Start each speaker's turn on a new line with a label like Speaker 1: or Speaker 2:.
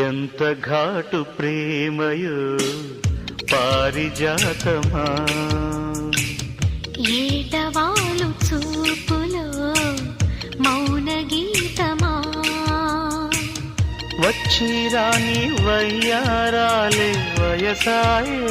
Speaker 1: ఎంత ఘాటు ప్రేమయో పారిజాతమా,
Speaker 2: ఏటవాలు చూపులో మౌన గీతమా,
Speaker 1: వచ్చి రాని వయ్యారాలే వయసాయే